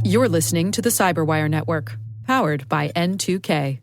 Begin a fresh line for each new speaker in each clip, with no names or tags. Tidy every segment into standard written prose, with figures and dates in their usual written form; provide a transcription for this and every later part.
You're listening to the Cyberwire Network, powered by N2K.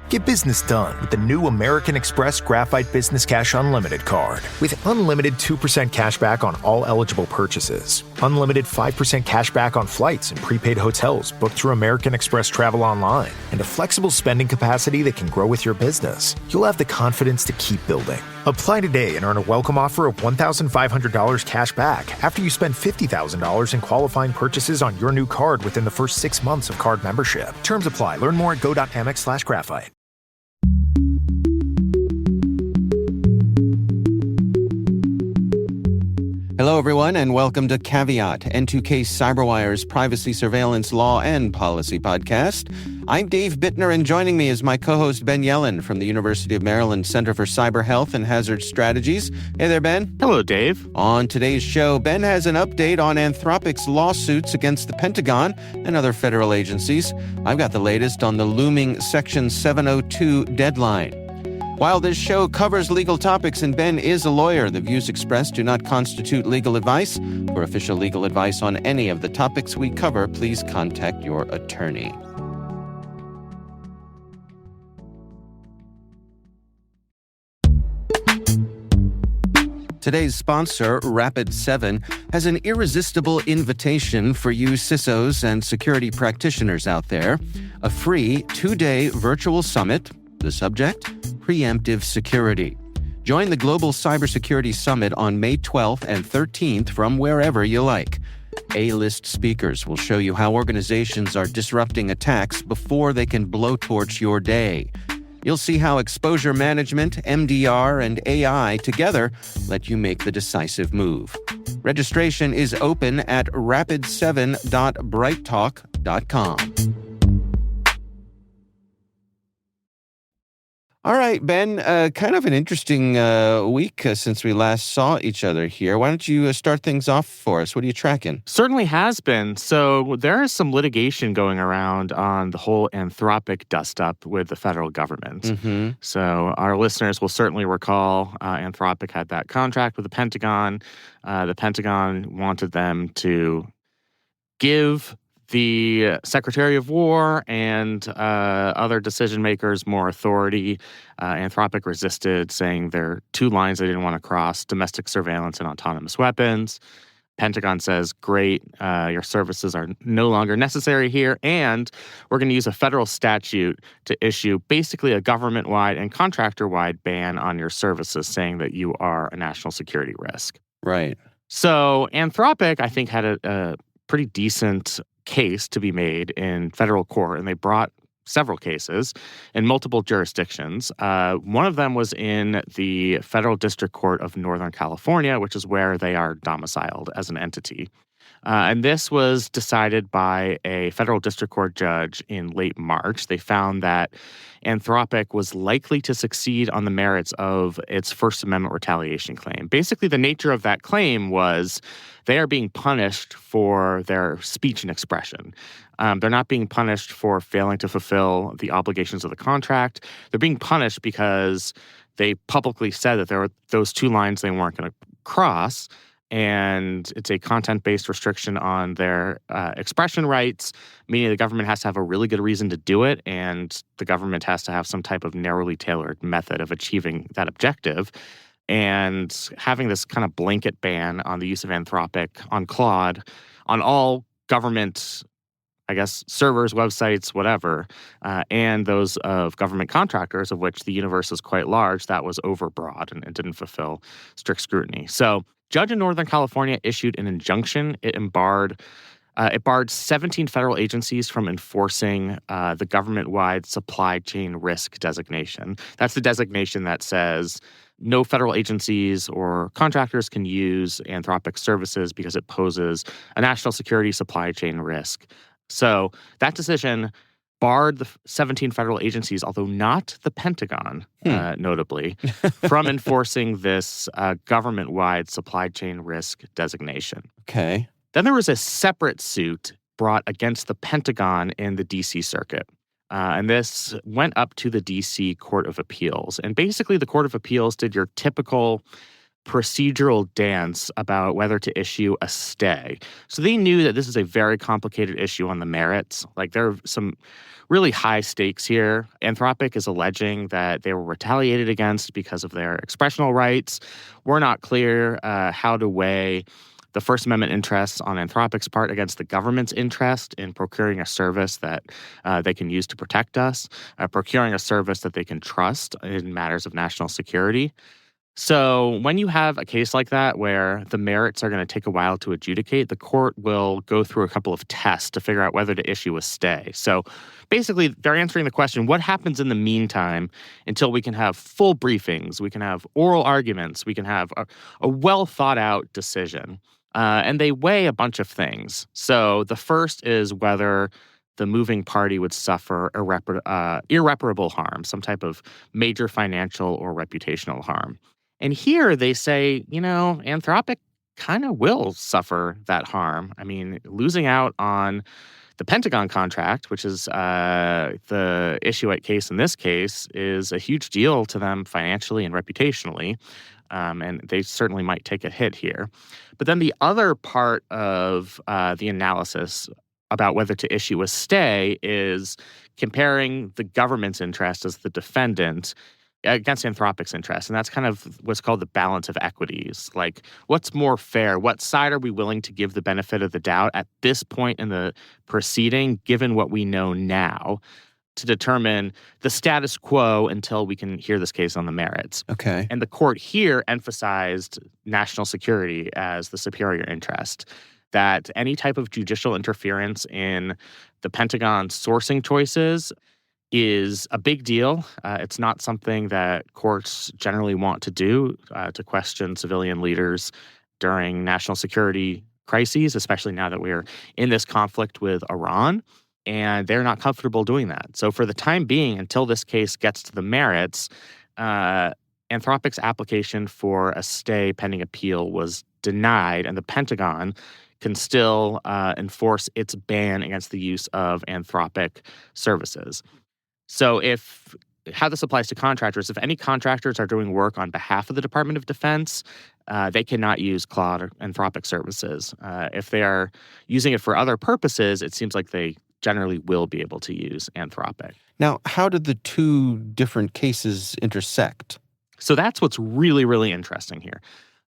Get business done with the new American Express Graphite Business Cash Unlimited card. With unlimited 2% cash back on all eligible purchases, unlimited 5% cash back on flights and prepaid hotels booked through American Express Travel Online, and a flexible spending capacity that can grow with your business, you'll have the confidence to keep building. Apply today and earn a welcome offer of $1,500 cash back after you spend $50,000 in qualifying purchases on your new card within the first 6 months of card membership. Terms apply. Learn more at go.amex/graphite.
Hello, everyone, and welcome to Caveat, N2K Cyberwire's privacy, surveillance, law, and policy podcast. I'm Dave Bittner, and joining me is my co-host Ben Yellen from the University of Maryland Center for Cyber Health and Hazard Strategies. Hey there, Ben.
Hello, Dave.
On today's show, Ben has an update on Anthropic's lawsuits against the Pentagon and other federal agencies. I've got the latest on the looming Section 702 deadline. While this show covers legal topics and Ben is a lawyer, the views expressed do not constitute legal advice. For official legal advice on any of the topics we cover, please contact your attorney. Today's sponsor, Rapid7, has an irresistible invitation for you CISOs and security practitioners out there. A free 2-day virtual summit. The subject? Preemptive security. Join the Global Cybersecurity Summit on May 12th and 13th from wherever you like. A-list speakers will show you how organizations are disrupting attacks before they can blowtorch your day. You'll see how exposure management, MDR, and AI together let you make the decisive move. Registration is open at rapid7.brighttalk.com. All right, Ben, kind of an interesting week since we last saw each other here. Why don't you start things off for us? What are you tracking?
Certainly has been. So there is some litigation going around on the whole Anthropic dust-up with the federal government.
Mm-hmm.
So our listeners will certainly recall Anthropic had that contract with the Pentagon. The Pentagon wanted them to give the Secretary of War and other decision makers more authority. Anthropic resisted, saying there are two lines they didn't want to cross: domestic surveillance and autonomous weapons. Pentagon says, great, your services are no longer necessary here, and we're going to use a federal statute to issue basically a government-wide and contractor-wide ban on your services, saying that you are a national security risk.
Right.
So Anthropic, I think, had a pretty decent case to be made in federal court, and they brought several cases in multiple jurisdictions. One of them was in the Federal District Court of Northern California, which is where they are domiciled as an entity. And this was decided by a federal district court judge in late March. They found that Anthropic was likely to succeed on the merits of its First Amendment retaliation claim. Basically, the nature of that claim was they are being punished for their speech and expression. They're not being punished for failing to fulfill the obligations of the contract. They're being punished because they publicly said that there were those two lines they weren't going to cross. And it's a content-based restriction on their expression rights, meaning the government has to have a really good reason to do it, and the government has to have some type of narrowly tailored method of achieving that objective. And having this kind of blanket ban on the use of Anthropic on Claude, on all government, I guess, servers, websites, whatever, and those of government contractors, of which the universe is quite large, that was overbroad and didn't fulfill strict scrutiny. So judge in Northern California issued an injunction. It barred 17 federal agencies from enforcing the government-wide supply chain risk designation. That's the designation that says no federal agencies or contractors can use Anthropic services because it poses a national security supply chain risk. So that decision barred the 17 federal agencies, although not the Pentagon, notably, from enforcing this government-wide supply chain risk designation.
Okay.
Then there was a separate suit brought against the Pentagon in the D.C. Circuit. And this went up to the D.C. Court of Appeals. And basically, the Court of Appeals did your typical procedural dance about whether to issue a stay. So they knew that this is a very complicated issue on the merits. Like, there are some really high stakes here. Anthropic is alleging that they were retaliated against because of their expressional rights. We're not clear how to weigh the First Amendment interests on Anthropic's part against the government's interest in procuring a service that they can use to protect us, procuring a service that they can trust in matters of national security. So when you have a case like that where the merits are going to take a while to adjudicate, the court will go through a couple of tests to figure out whether to issue a stay. So basically, they're answering the question, what happens in the meantime until we can have full briefings, we can have oral arguments, we can have a well-thought-out decision? And they weigh a bunch of things. So the first is whether the moving party would suffer irreparable harm, some type of major financial or reputational harm. And here they say, Anthropic kind of will suffer that harm. I mean, losing out on the Pentagon contract, which is the issue at case in this case, is a huge deal to them financially and reputationally. And they certainly might take a hit here. But then the other part of the analysis about whether to issue a stay is comparing the government's interest as the defendant against Anthropic's interest. And that's kind of what's called the balance of equities. Like, what's more fair? What side are we willing to give the benefit of the doubt at this point in the proceeding, given what we know now, to determine the status quo until we can hear this case on the merits?
Okay.
And the court here emphasized national security as the superior interest, that any type of judicial interference in the Pentagon's sourcing choices is a big deal. It's not something that courts generally want to do, to question civilian leaders during national security crises, especially now that we're in this conflict with Iran. And they're not comfortable doing that. So for the time being, until this case gets to the merits, Anthropic's application for a stay pending appeal was denied, and the Pentagon can still enforce its ban against the use of Anthropic services. So how this applies to contractors, if any contractors are doing work on behalf of the Department of Defense, they cannot use Claude or Anthropic services. If they are using it for other purposes, it seems like they generally will be able to use Anthropic.
Now, how did the two different cases intersect?
So that's what's really, really interesting here.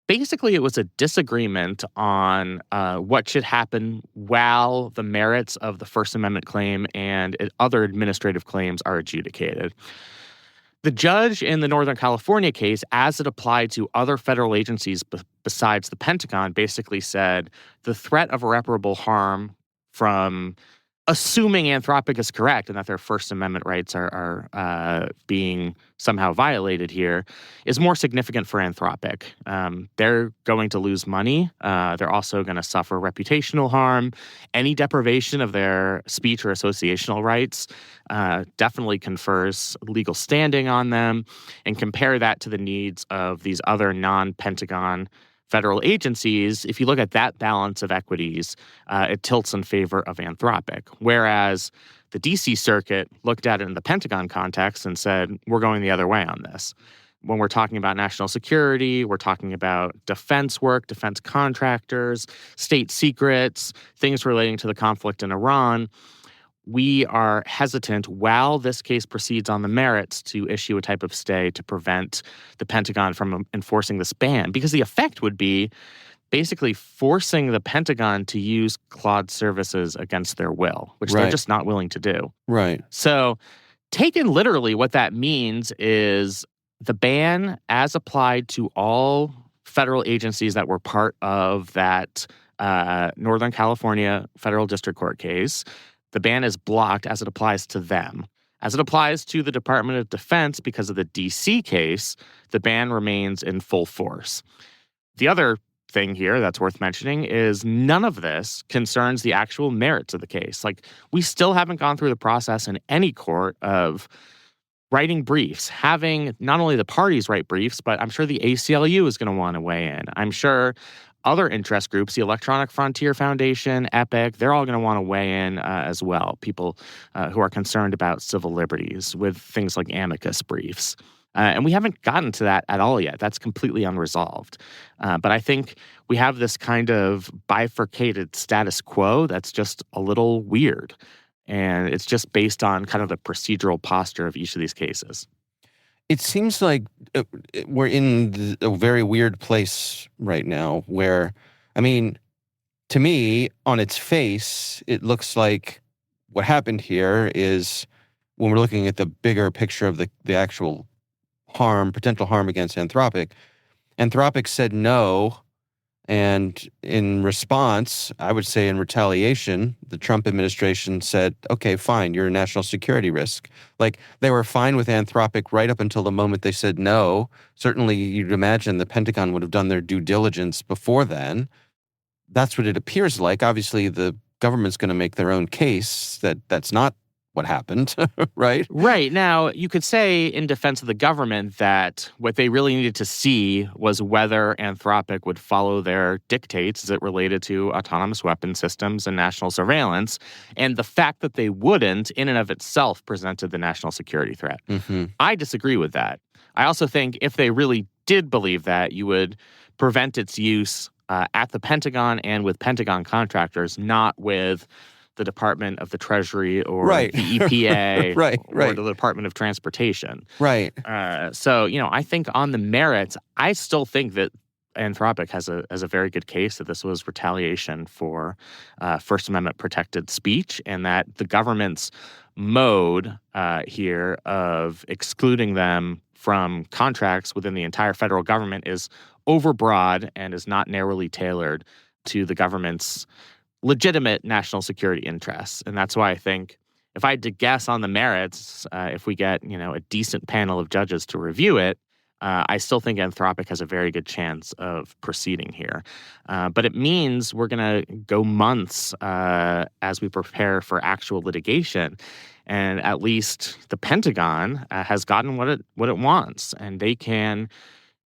Basically, it was a disagreement on what should happen while the merits of the First Amendment claim and other administrative claims are adjudicated. The judge in the Northern California case, as it applied to other federal agencies besides the Pentagon, basically said the threat of irreparable harm from assuming Anthropic is correct and that their First Amendment rights are being somehow violated here is more significant for Anthropic. They're going to lose money. They're also going to suffer reputational harm. Any deprivation of their speech or associational rights definitely confers legal standing on them, and compare that to the needs of these other non-Pentagon federal agencies. If you look at that balance of equities, it tilts in favor of Anthropic. Whereas the D.C. Circuit looked at it in the Pentagon context and said, we're going the other way on this. When we're talking about national security, we're talking about defense work, defense contractors, state secrets, things relating to the conflict in Iran. We are hesitant while this case proceeds on the merits to issue a type of stay to prevent the Pentagon from enforcing this ban, because the effect would be basically forcing the Pentagon to use Claude services against their will, which they're just not willing to do.
Right.
So taken literally, what that means is the ban as applied to all federal agencies that were part of that Northern California federal district court case, the ban is blocked as it applies to them. As it applies to the Department of Defense, because of the D.C. case, the ban remains in full force. The other thing here that's worth mentioning is none of this concerns the actual merits of the case. Like, we still haven't gone through the process in any court of writing briefs, having not only the parties write briefs, but I'm sure the ACLU is going to want to weigh in. I'm sure other interest groups, the Electronic Frontier Foundation, EPIC, they're all going to want to weigh in as well. People who are concerned about civil liberties with things like amicus briefs. And we haven't gotten to that at all yet. That's completely unresolved. But I think we have this kind of bifurcated status quo that's just a little weird. And it's just based on kind of the procedural posture of each of these cases.
It seems like we're in a very weird place right now where, I mean, to me, on its face, it looks like what happened here is when we're looking at the bigger picture of the actual potential harm against Anthropic, Anthropic said no. And in response, I would say in retaliation, the Trump administration said, okay, fine, you're a national security risk. Like, they were fine with Anthropic right up until the moment they said no. Certainly, you'd imagine the Pentagon would have done their due diligence before then. That's what it appears like. Obviously, the government's going to make their own case that that's not what happened, right?
Right. Now, you could say in defense of the government that what they really needed to see was whether Anthropic would follow their dictates as it related to autonomous weapon systems and national surveillance. And the fact that they wouldn't, in and of itself, presented the national security threat.
Mm-hmm.
I disagree with that. I also think if they really did believe that, you would prevent its use at the Pentagon and with Pentagon contractors, not with the Department of the Treasury or
right.
the EPA
right.
or the Department of Transportation.
Right.
So, I think on the merits, I still think that Anthropic has a very good case that this was retaliation for First Amendment protected speech, and that the government's mode here of excluding them from contracts within the entire federal government is overbroad and is not narrowly tailored to the government's legitimate national security interests. And that's why I think if I had to guess on the merits, if we get, a decent panel of judges to review it, I still think Anthropic has a very good chance of proceeding here. But it means we're going to go months as we prepare for actual litigation. And at least the Pentagon has gotten what it wants, and they can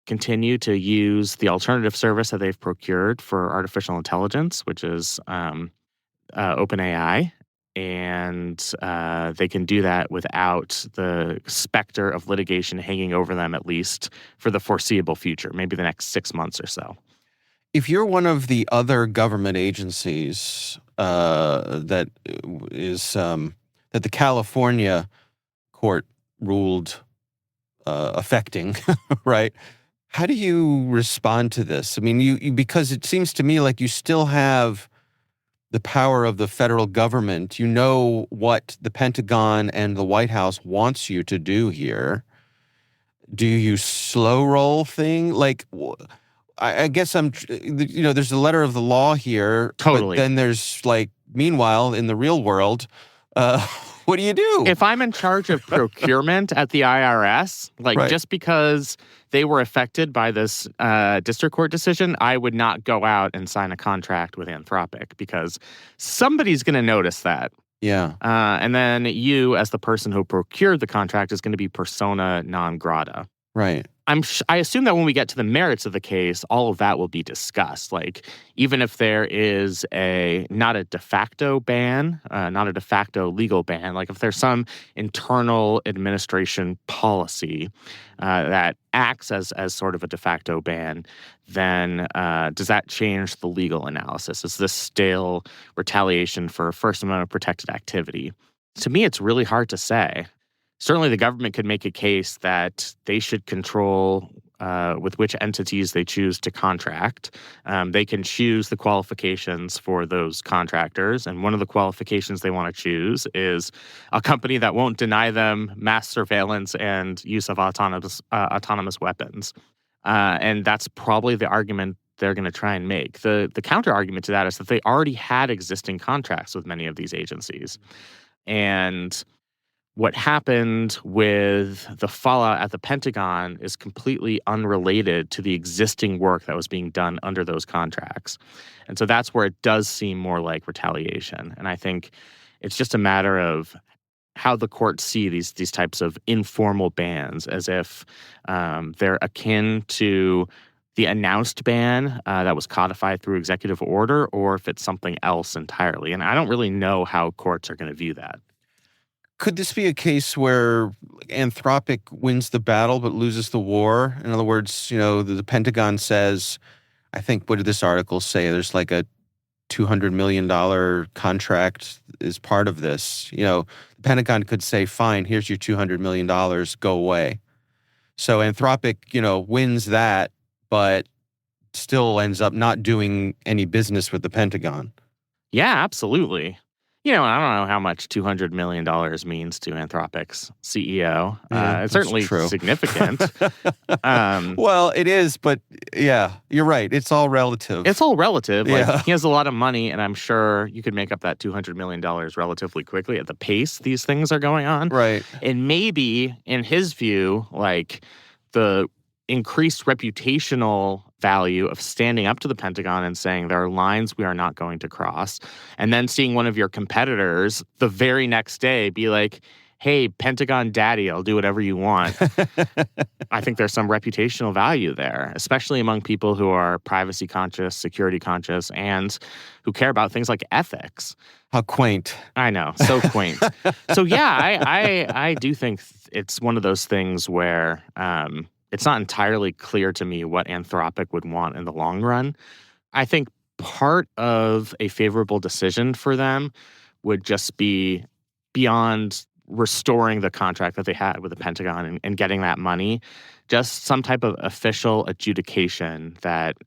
continue to use the alternative service that they've procured for artificial intelligence, which is OpenAI. And they can do that without the specter of litigation hanging over them, at least for the foreseeable future, maybe the next 6 months or so.
If you're one of the other government agencies that the California court ruled affecting, right? How do you respond to this? I mean, you because it seems to me like you still have the power of the federal government. You know what the Pentagon and the White House wants you to do here. Do you slow roll thing? Like, I guess there's a letter of the law here.
Totally.
But then there's meanwhile, in the real world, what do you do?
If I'm in charge of procurement at the IRS,
right.
Just because they were affected by this district court decision, I would not go out and sign a contract with Anthropic because somebody's going to notice that.
Yeah.
And then you, as the person who procured the contract, is going to be persona non grata.
Right.
I assume that when we get to the merits of the case, all of that will be discussed. Even if there is not a de facto ban, not a de facto legal ban, if there's some internal administration policy that acts as sort of a de facto ban, then does that change the legal analysis? Is this still retaliation for First Amendment protected activity? To me, it's really hard to say. Certainly, the government could make a case that they should control with which entities they choose to contract. They can choose the qualifications for those contractors, and one of the qualifications they want to choose is a company that won't deny them mass surveillance and use of autonomous weapons. And that's probably the argument they're going to try and make. The counter argument to that is that they already had existing contracts with many of these agencies. And what happened with the fallout at the Pentagon is completely unrelated to the existing work that was being done under those contracts. And so that's where it does seem more like retaliation. And I think it's just a matter of how the courts see these types of informal bans, as if they're akin to the announced ban that was codified through executive order, or if it's something else entirely. And I don't really know how courts are going to view that.
Could this be a case where Anthropic wins the battle but loses the war? In other words, the Pentagon says, I think, what did this article say? There's like a $200 million contract is part of this. The Pentagon could say, fine, here's your $200 million, go away. So Anthropic, wins that, but still ends up not doing any business with the Pentagon.
Yeah, absolutely. I don't know how much $200 million means to Anthropic's CEO. It's certainly
true.
Significant.
Well, it is, but yeah, you're right. It's all relative.
It's all relative.
Yeah.
Like, he has a lot of money, and I'm sure you could make up that $200 million relatively quickly at the pace these things are going on.
Right.
And maybe, in his view, like the increased reputational value of standing up to the Pentagon and saying there are lines we are not going to cross, and then seeing one of your competitors the very next day be like, hey, Pentagon daddy, I'll do whatever you want. I think there's some reputational value there, especially among people who are privacy conscious, security conscious, and who care about things like ethics.
How quaint.
I know, so quaint. So yeah, I do think it's one of those things where it's not entirely clear to me what Anthropic would want in the long run. I think part of a favorable decision for them would just be beyond restoring the contract that they had with the Pentagon and getting that money, just some type of official adjudication that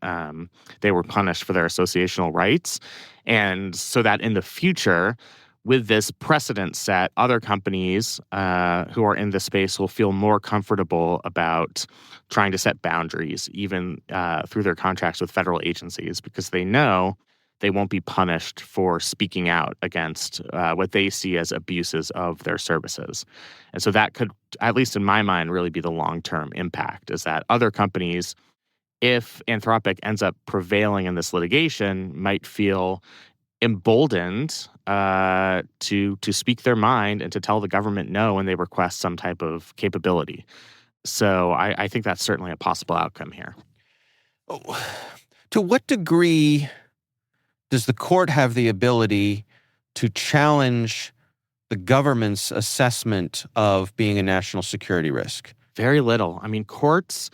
they were punished for their associational rights. And so that in the future, with this precedent set, other companies who are in this space will feel more comfortable about trying to set boundaries, even through their contracts with federal agencies, because they know they won't be punished for speaking out against what they see as abuses of their services. And so that could, at least in my mind, really be the long-term impact, is that other companies, if Anthropic ends up prevailing in this litigation, might feel emboldened to speak their mind and to tell the government no when they request some type of capability. So I think that's certainly a possible outcome here.
To what degree does the court have the ability to challenge the government's assessment of being a national security risk?
Very little. I mean, courts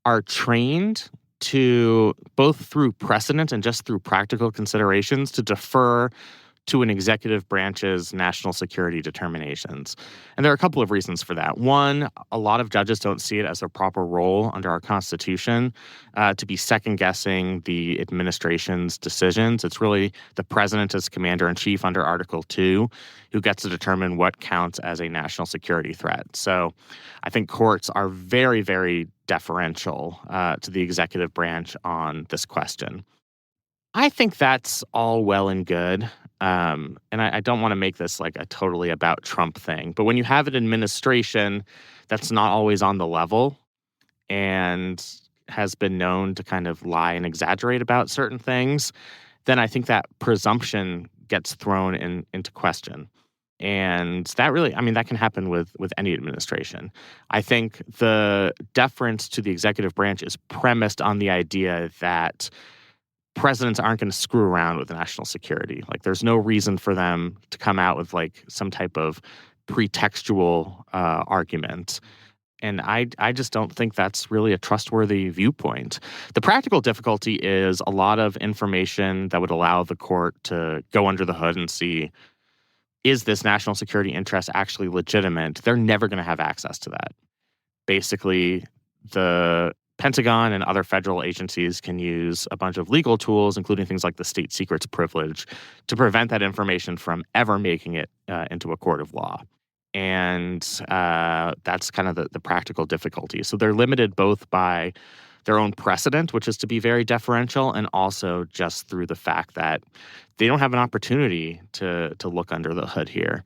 are trained to, both through precedent and just through practical considerations, to defer to an executive branch's national security determinations. And there are a couple of reasons for that. One, a lot of judges don't see it as a proper role under our Constitution to be second-guessing the administration's decisions. It's really the president as commander-in-chief under Article 2 who gets to determine what counts as a national security threat. So I think courts are very, very deferential to the executive branch on this question. I think that's all well and good. And I don't want to make this like a totally about Trump thing. But when you have an administration that's not always on the level and has been known to kind of lie and exaggerate about certain things, then I think that presumption gets thrown into question. And that really, I mean, that can happen with any administration. I think the deference to the executive branch is premised on the idea that presidents aren't going to screw around with national security. Like, there's no reason for them to come out with like some type of pretextual argument. And I just don't think that's really a trustworthy viewpoint. The practical difficulty is a lot of information that would allow the court to go under the hood and see, is this national security interest actually legitimate? They're never going to have access to that. Basically, the Pentagon and other federal agencies can use a bunch of legal tools, including things like the state secrets privilege, to prevent that information from ever making it into a court of law. And that's kind of the practical difficulty. So they're limited both by their own precedent, which is to be very deferential, and also just through the fact that they don't have an opportunity to look under the hood here.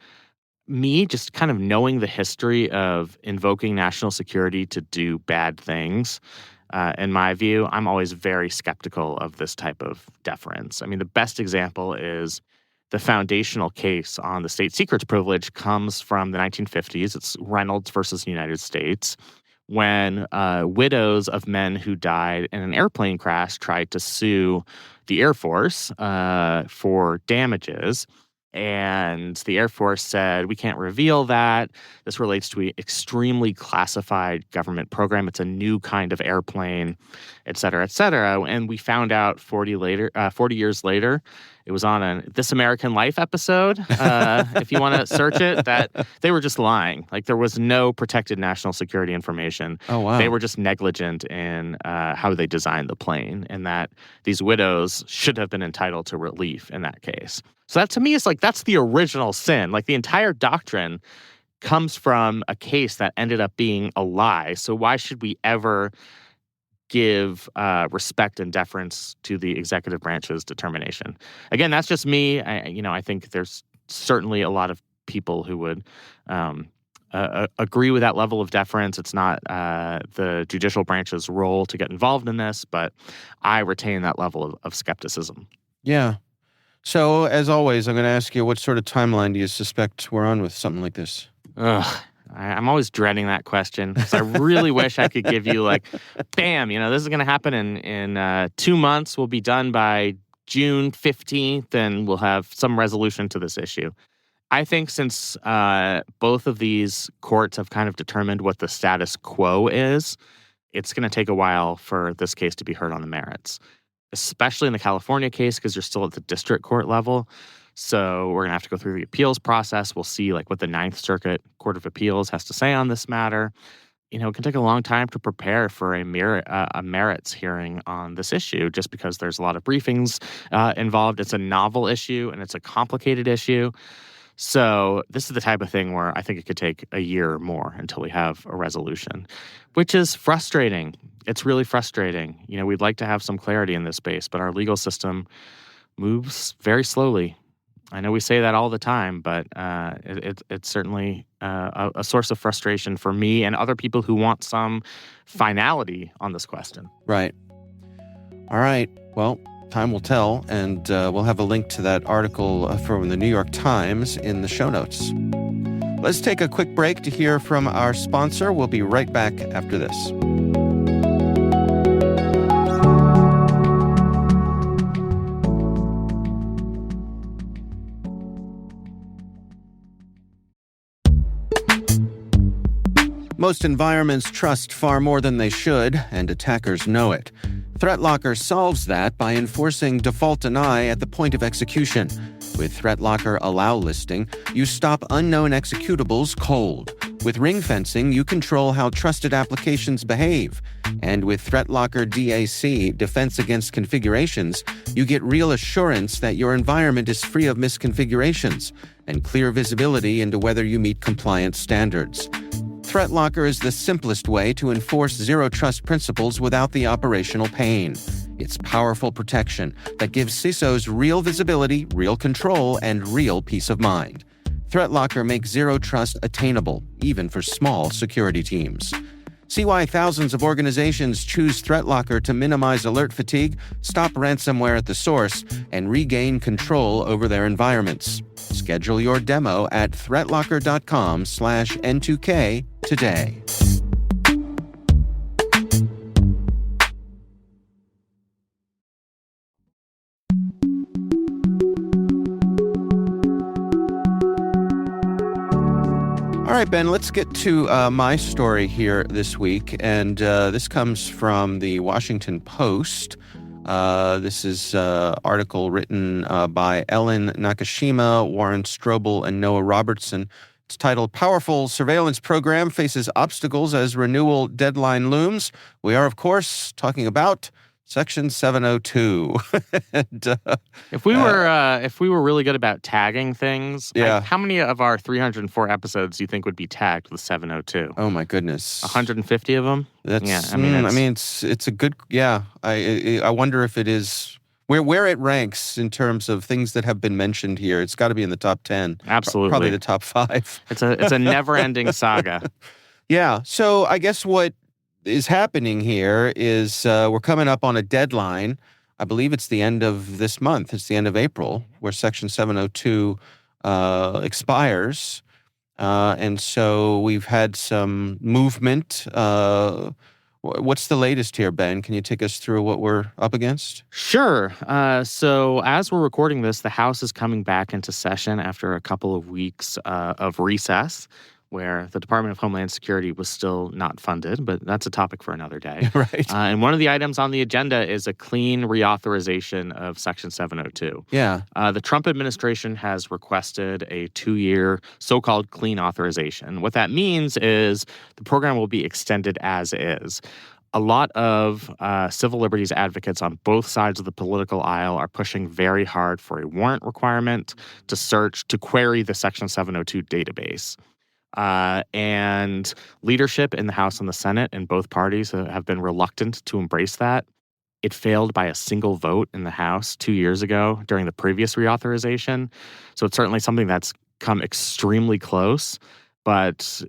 Me, just kind of knowing the history of invoking national security to do bad things, in my view, I'm always very skeptical of this type of deference. I mean, the best example is the foundational case on the state secrets privilege comes from the 1950s. It's Reynolds versus the United States, when widows of men who died in an airplane crash tried to sue the Air Force for damages. And the Air Force said, we can't reveal that. This relates to an extremely classified government program. It's a new kind of airplane, et cetera, et cetera. And we found out 40 years later, it was on a This American Life episode, if you want to search it, that they were just lying. Like, there was no protected national security information.
Oh, wow.
They were just negligent in how they designed the plane, and that these widows should have been entitled to relief in that case. So that, to me, is like, that's the original sin. Like, the entire doctrine comes from a case that ended up being a lie. So why should we ever give respect and deference to the executive branch's determination? Again, that's just me. I think there's certainly a lot of people who would agree with that level of deference. It's not the judicial branch's role to get involved in this, but I retain that level of skepticism.
Yeah. So, as always, I'm going to ask you, what sort of timeline do you suspect we're on with something like this?
I'm always dreading that question, because I really wish I could give you, like, bam, this is going to happen in 2 months. We'll be done by June 15th, and we'll have some resolution to this issue. I think since both of these courts have kind of determined what the status quo is, it's going to take a while for this case to be heard on the merits, especially in the California case, because you're still at the district court level. So we're going to have to go through the appeals process. We'll see what the Ninth Circuit Court of Appeals has to say on this matter. It can take a long time to prepare for a merits hearing on this issue, just because there's a lot of briefings involved. It's a novel issue, and it's a complicated issue. So this is the type of thing where I think it could take a year or more until we have a resolution, which is frustrating. It's really frustrating. We'd like to have some clarity in this space, but our legal system moves very slowly. I know we say that all the time, but it's certainly a source of frustration for me and other people who want some finality on this question.
Right. All right. Well, time will tell, and we'll have a link to that article from the New York Times in the show notes. Let's take a quick break to hear from our sponsor. We'll be right back after this. Most environments trust far more than they should, and attackers know it. ThreatLocker solves that by enforcing default deny at the point of execution. With ThreatLocker Allow listing, you stop unknown executables cold. With ring fencing, you control how trusted applications behave. And with ThreatLocker DAC, Defense Against Configurations, you get real assurance that your environment is free of misconfigurations and clear visibility into whether you meet compliance standards. ThreatLocker is the simplest way to enforce zero-trust principles without the operational pain. It's powerful protection that gives CISOs real visibility, real control, and real peace of mind. ThreatLocker makes zero-trust attainable, even for small security teams. See why thousands of organizations choose ThreatLocker to minimize alert fatigue, stop ransomware at the source, and regain control over their environments. Schedule your demo at threatlocker.com/N2K today. All right, Ben, let's get to my story here this week. And this comes from the Washington Post. This is an article written by Ellen Nakashima, Warren Strobel, and Noah Robertson. It's titled, Powerful Surveillance Program Faces Obstacles as Renewal Deadline Looms. We are, of course, talking about Section 702. And,
if we were really good about tagging things,
yeah.
How many of our 304 episodes do you think would be tagged with 702?
Oh my goodness,
150 of them.
That's,
yeah.
It's a good. Yeah, I wonder if it is where it ranks in terms of things that have been mentioned here. It's got to be in the top 10.
Absolutely,
probably the top 5.
It's a never-ending saga.
Yeah. So I guess what is happening here is we're coming up on a deadline. I believe it's the end of this month. It's the end of April, where Section 702 expires. And so we've had some movement. What's the latest here, Ben? Can you take us through what we're up against?
Sure. So as we're recording this, the House is coming back into session after a couple of weeks of recess, where the Department of Homeland Security was still not funded, but that's a topic for another day.
Right.
And one of the items on the agenda is a clean reauthorization of Section 702.
Yeah.
The Trump administration has requested a 2-year so-called clean authorization. What that means is the program will be extended as is. A lot of civil liberties advocates on both sides of the political aisle are pushing very hard for a warrant requirement to query the Section 702 database. And leadership in the House and the Senate in both parties have been reluctant to embrace that. It failed by a single vote in the House 2 years ago during the previous reauthorization. So it's certainly something that's come extremely close. But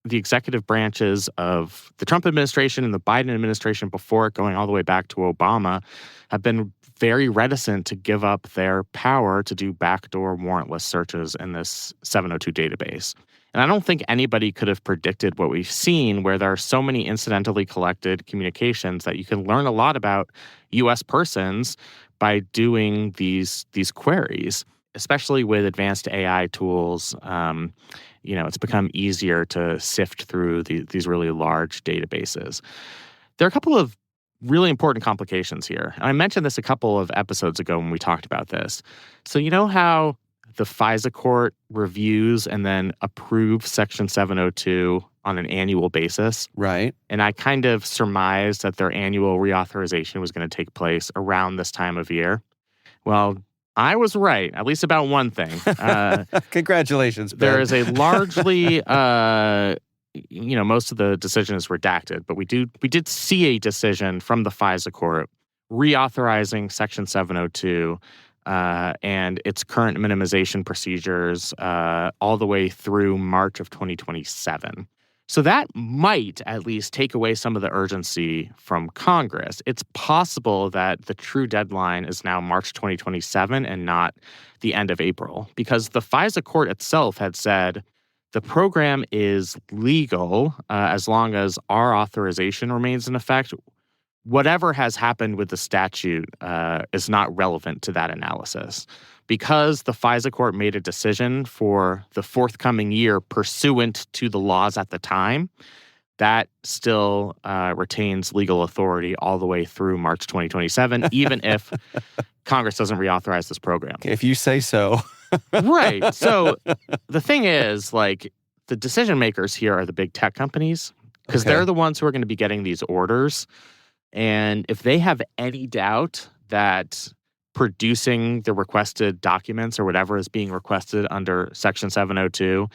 the executive branches of the Trump administration and the Biden administration before it, going all the way back to Obama, have been very reticent to give up their power to do backdoor warrantless searches in this 702 database. And I don't think anybody could have predicted what we've seen, where there are so many incidentally collected communications that you can learn a lot about U.S. persons by doing these queries, especially with advanced AI tools. It's become easier to sift through these really large databases. There are a couple of really important complications here. And I mentioned this a couple of episodes ago when we talked about this. So you know how the FISA court reviews and then approves Section 702 on an annual basis?
Right.
And I kind of surmised that their annual reauthorization was going to take place around this time of year. Well, I was right, at least about one thing.
Congratulations, Ben.
There is a largely, most of the decision is redacted, but we did see a decision from the FISA court reauthorizing Section 702 and its current minimization procedures all the way through March of 2027. So that might at least take away some of the urgency from Congress. It's possible that the true deadline is now March 2027 and not the end of April, because the FISA court itself had said the program is legal as long as our authorization remains in effect. Whatever has happened with the statute is not relevant to that analysis. Because the FISA court made a decision for the forthcoming year pursuant to the laws at the time, that still retains legal authority all the way through March 2027, even if Congress doesn't reauthorize this program.
If you say so.
Right. So the thing is, the decision makers here are the big tech companies, because they're the ones who are going to be getting these orders. And if they have any doubt that producing the requested documents or whatever is being requested under Section 702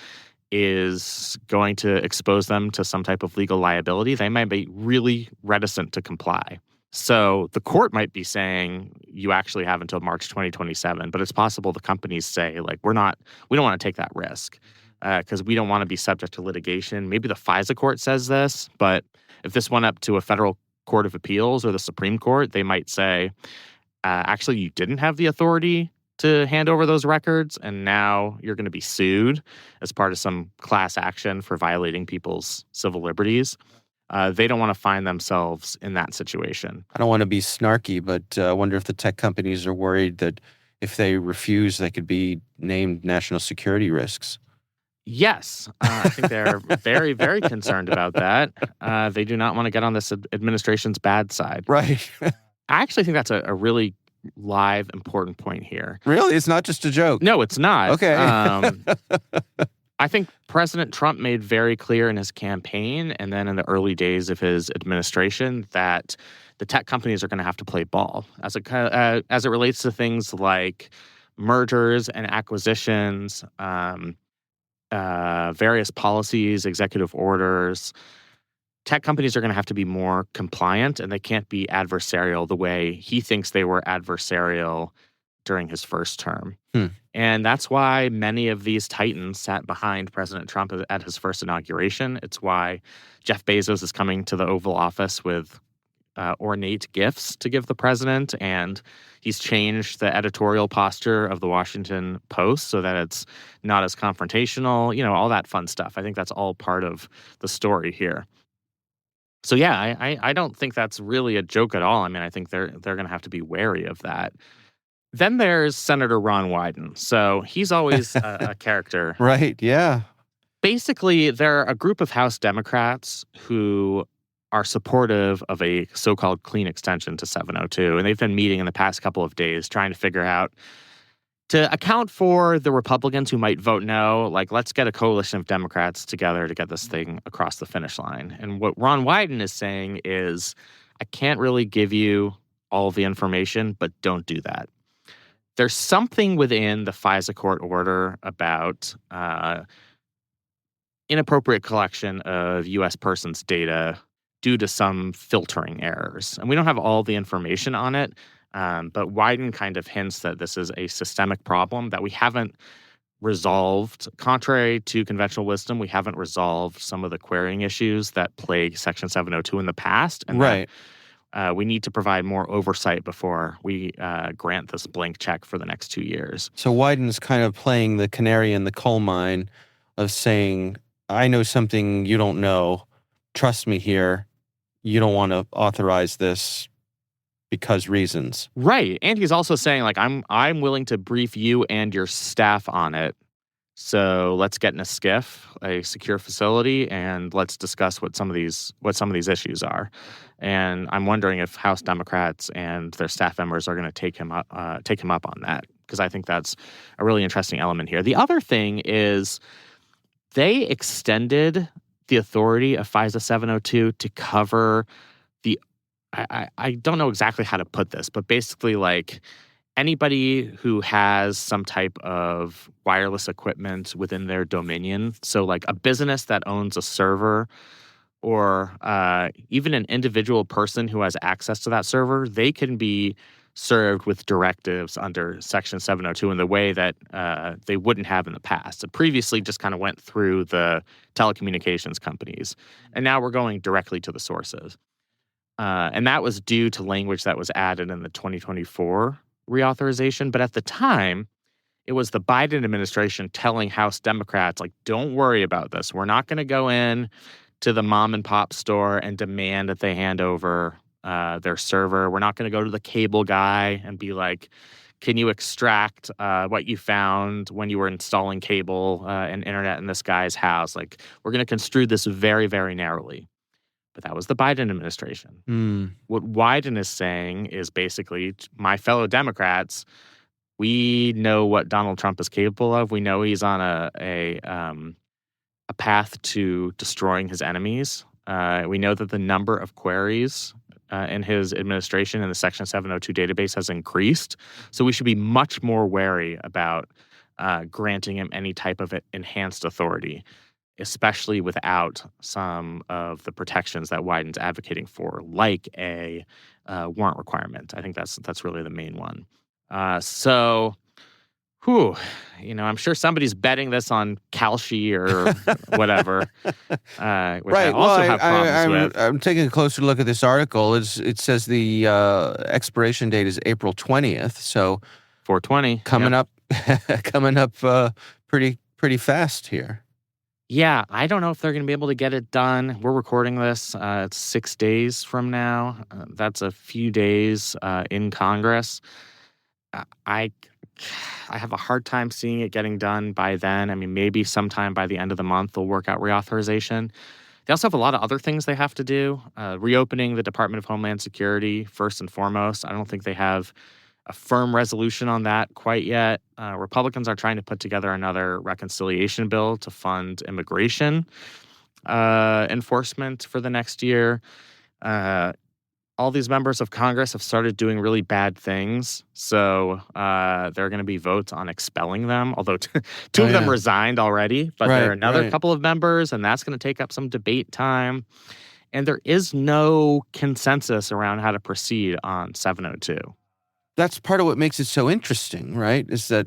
is going to expose them to some type of legal liability, they might be really reticent to comply. So the court might be saying you actually have until March 2027, but it's possible the companies say, we don't want to take that risk because we don't want to be subject to litigation. Maybe the FISA court says this, but if this went up to a federal court of appeals or the Supreme Court, they might say, actually, you didn't have the authority to hand over those records, and now you're going to be sued as part of some class action for violating people's civil liberties. They don't want to find themselves in that situation.
I don't want to be snarky, but I wonder if the tech companies are worried that if they refuse, they could be named national security risks.
Yes, I think they're very, very concerned about that. They do not want to get on this administration's bad side.
Right.
I actually think that's a really live, important point here.
Really? It's not just a joke?
No, it's not.
Okay.
I think President Trump made very clear in his campaign and then in the early days of his administration that the tech companies are going to have to play ball as it relates to things like mergers and acquisitions, various policies, executive orders. Tech companies are going to have to be more compliant, and they can't be adversarial the way he thinks they were adversarial during his first term. And that's why many of these titans sat behind President Trump at his first inauguration. It's why Jeff Bezos is coming to the Oval Office with ornate gifts to give the president, and he's changed the editorial posture of the Washington Post so that it's not as confrontational, all that fun stuff. I think that's all part of the story here. So yeah, I don't think that's really a joke at all. I mean, I think they're going to have to be wary of that. Then there's Senator Ron Wyden. So he's always a character.
Right, yeah.
Basically, they're a group of House Democrats who are supportive of a so-called clean extension to 702. And they've been meeting in the past couple of days trying to figure out, to account for the Republicans who might vote no, like, let's get a coalition of Democrats together to get this thing across the finish line. And what Ron Wyden is saying is, I can't really give you all the information, but don't do that. There's something within the FISA court order about inappropriate collection of U.S. persons' data due to some filtering errors. And we don't have all the information on it, but Wyden kind of hints that this is a systemic problem that we haven't resolved. Contrary to conventional wisdom, we haven't resolved some of the querying issues that plague Section 702 in the past. And
right.
We need to provide more oversight before we grant this blank check for the next 2 years.
So Wyden's kind of playing the canary in the coal mine of saying, I know something you don't know. Trust me here. You don't want to authorize this because reasons.
Right. And he's also saying, like, I'm willing to brief you and your staff on it. So let's get in a SCIF, a secure facility, and let's discuss what some of these issues are. And I'm wondering if House Democrats and their staff members are going to take him up on that, because I think that's a really interesting element here. The other thing is they extended the authority of FISA 702 to cover the I don't know exactly how to put this, but basically, like, anybody who has some type of wireless equipment within their dominion. So like a business that owns a server, or even an individual person who has access to that server, they can be served with directives under Section 702 in the way that they wouldn't have in the past. It previously just kind of went through the telecommunications companies. And now we're going directly to the sources. And that was due to language that was added in the 2024 reauthorization. But at the time, it was the Biden administration telling House Democrats, like, don't worry about this. We're not going to go in to the mom and pop store and demand that they hand over their server. We're not going to go to the cable guy and be like, can you extract what you found when you were installing cable and internet in this guy's house? Like, we're going to construe this very, very narrowly. But that was the Biden administration. What Wyden is saying is basically, my fellow Democrats, we know what Donald Trump is capable of. We know he's on a path to destroying his enemies. We know that the number of queries in his administration in the Section 702 database has increased. So we should be much more wary about granting him any type of enhanced authority, especially without some of the protections that Wyden's advocating for, like a warrant requirement. I think that's really the main one. I'm sure somebody's betting this on Kalshi or whatever, which
right.
I also have problems with.
I'm taking a closer look at this article. It says the expiration date is April 20th, so
420
coming up pretty fast here.
Yeah, I don't know if they're going to be able to get it done. We're recording this. It's 6 days from now. That's a few days in Congress. I have a hard time seeing it getting done by then. I mean, maybe sometime by the end of the month they'll work out reauthorization. They also have a lot of other things they have to do. Reopening the Department of Homeland Security, first and foremost. I don't think they have a firm resolution on that quite yet. Republicans are trying to put together another reconciliation bill to fund immigration enforcement for the next year. All these members of Congress have started doing really bad things, so there are going to be votes on expelling them, although two of them resigned already, but there are another couple of members, and that's going to take up some debate time. And there is no consensus around how to proceed on 702.
That's part of what makes it so interesting, right? Is that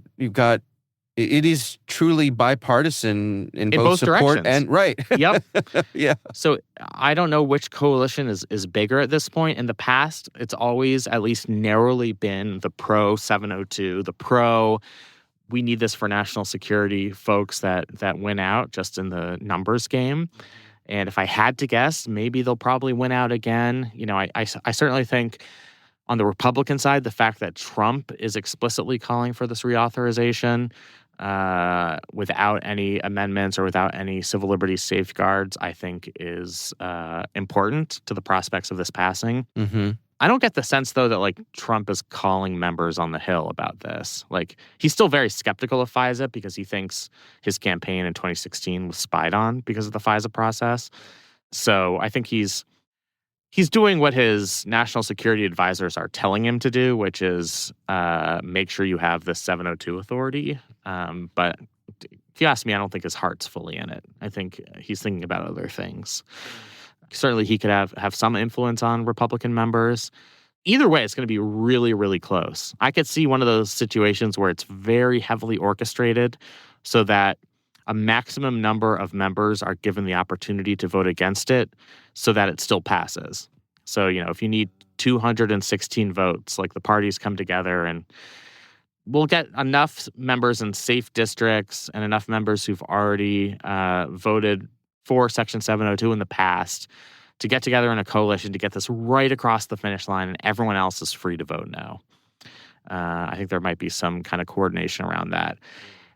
it is truly bipartisan in both support
directions.
And right.
Yep.
Yeah.
So I don't know which coalition is bigger at this point. In the past, it's always at least narrowly been the pro 702, the pro we need this for national security folks that win out just in the numbers game. And if I had to guess, maybe they'll probably win out again. I certainly think on the Republican side, the fact that Trump is explicitly calling for this reauthorization without any amendments or without any civil liberties safeguards, I think is important to the prospects of this passing.
Mm-hmm.
I don't get the sense, though, that Trump is calling members on the Hill about this. He's still very skeptical of FISA because he thinks his campaign in 2016 was spied on because of the FISA process. So I think he's doing what his national security advisors are telling him to do, which is make sure you have the 702 authority. But if you ask me, I don't think his heart's fully in it. I think he's thinking about other things. Certainly, he could have some influence on Republican members. Either way, it's going to be really, really close. I could see one of those situations where it's very heavily orchestrated so that a maximum number of members are given the opportunity to vote against it so that it still passes. So, if you need 216 votes, the parties come together and we'll get enough members in safe districts and enough members who've already voted for Section 702 in the past to get together in a coalition to get this right across the finish line, and everyone else is free to vote no. I think there might be some kind of coordination around that.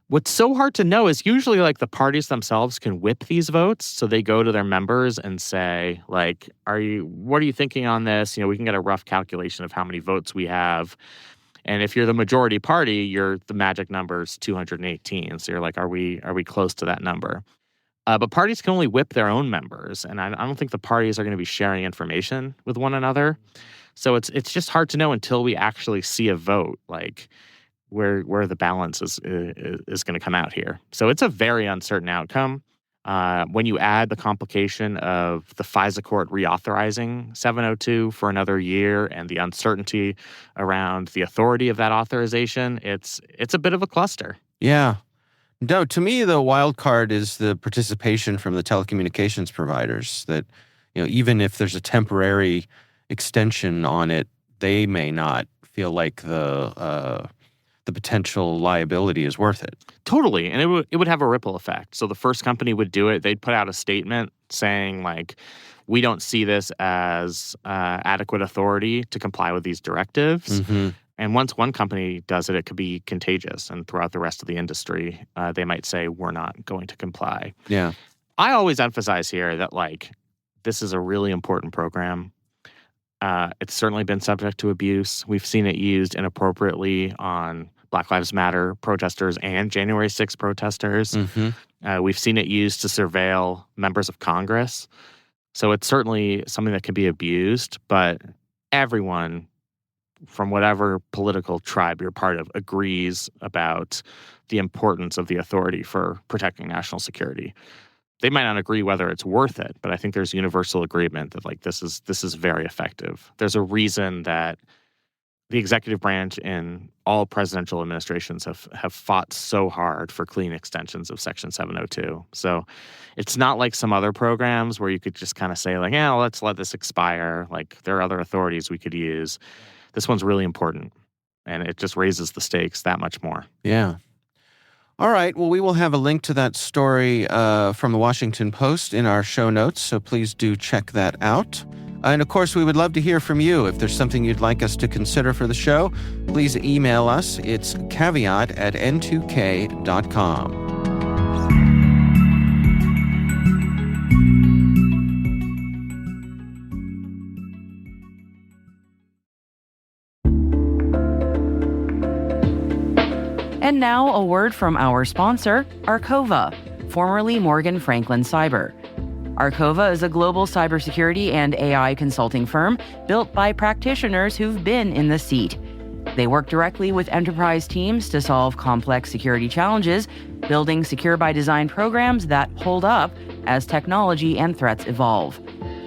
What's so hard to know is usually the parties themselves can whip these votes. So they go to their members and say, what are you thinking on this? We can get a rough calculation of how many votes we have. And if you're the majority party, the magic number is 218. So you're are we close to that number? But parties can only whip their own members. And I don't think the parties are going to be sharing information with one another. So it's just hard to know until we actually see a vote, where the balance is going to come out here. So it's a very uncertain outcome. When you add the complication of the FISA court reauthorizing 702 for another year and the uncertainty around the authority of that authorization, it's a bit of a cluster.
Yeah. No, to me, the wild card is the participation from the telecommunications providers that, even if there's a temporary extension on it, they may not feel like the potential liability is worth it.
Totally. And it would have a ripple effect. So the first company would do it. They'd put out a statement saying, we don't see this as adequate authority to comply with these directives.
Mm-hmm.
And once one company does it, it could be contagious. And throughout the rest of the industry, they might say, we're not going to comply.
Yeah.
I always emphasize here that, this is a really important program. It's certainly been subject to abuse. We've seen it used inappropriately on Black Lives Matter protesters and January 6th protesters.
Mm-hmm.
We've seen it used to surveil members of Congress. So it's certainly something that can be abused, but everyone from whatever political tribe you're part of agrees about the importance of the authority for protecting national security. They might not agree whether it's worth it, but I think there's universal agreement that this is very effective. There's a reason that the executive branch in all presidential administrations have fought so hard for clean extensions of Section 702. So it's not like some other programs where you could just kind of say let's let this expire. There are other authorities we could use. This one's really important, and it just raises the stakes that much more.
Yeah. All right. Well, we will have a link to that story from the Washington Post in our show notes, so please do check that out. And, of course, we would love to hear from you. If there's something you'd like us to consider for the show, please email us. It's caveat@n2k.com.
And now a word from our sponsor, Arcova, formerly Morgan Franklin Cyber. Arcova is a global cybersecurity and AI consulting firm built by practitioners who've been in the seat. They work directly with enterprise teams to solve complex security challenges, building secure by design programs that hold up as technology and threats evolve.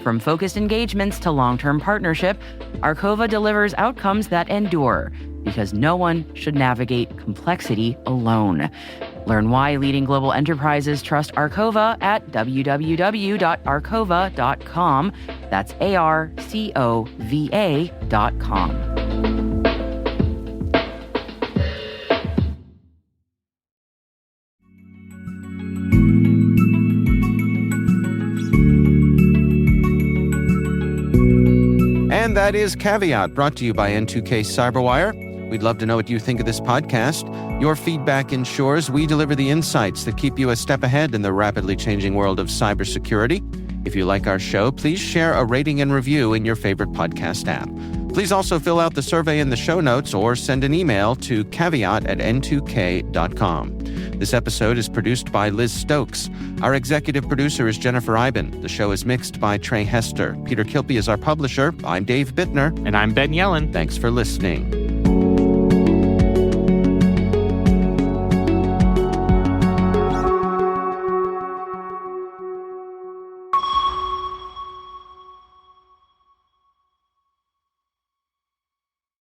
From focused engagements to long-term partnership, Arcova delivers outcomes that endure, because no one should navigate complexity alone. Learn why leading global enterprises trust Arcova at www.arcova.com. That's ARCOVA.com.
And that is Caveat, brought to you by N2K Cyberwire. We'd love to know what you think of this podcast. Your feedback ensures we deliver the insights that keep you a step ahead in the rapidly changing world of cybersecurity. If you like our show, please share a rating and review in your favorite podcast app. Please also fill out the survey in the show notes or send an email to caveat@n2k.com. This episode is produced by Liz Stokes. Our executive producer is Jennifer Eiben. The show is mixed by Trey Hester. Peter Kilpie is our publisher. I'm Dave Bittner.
And I'm Ben Yellen.
Thanks for listening.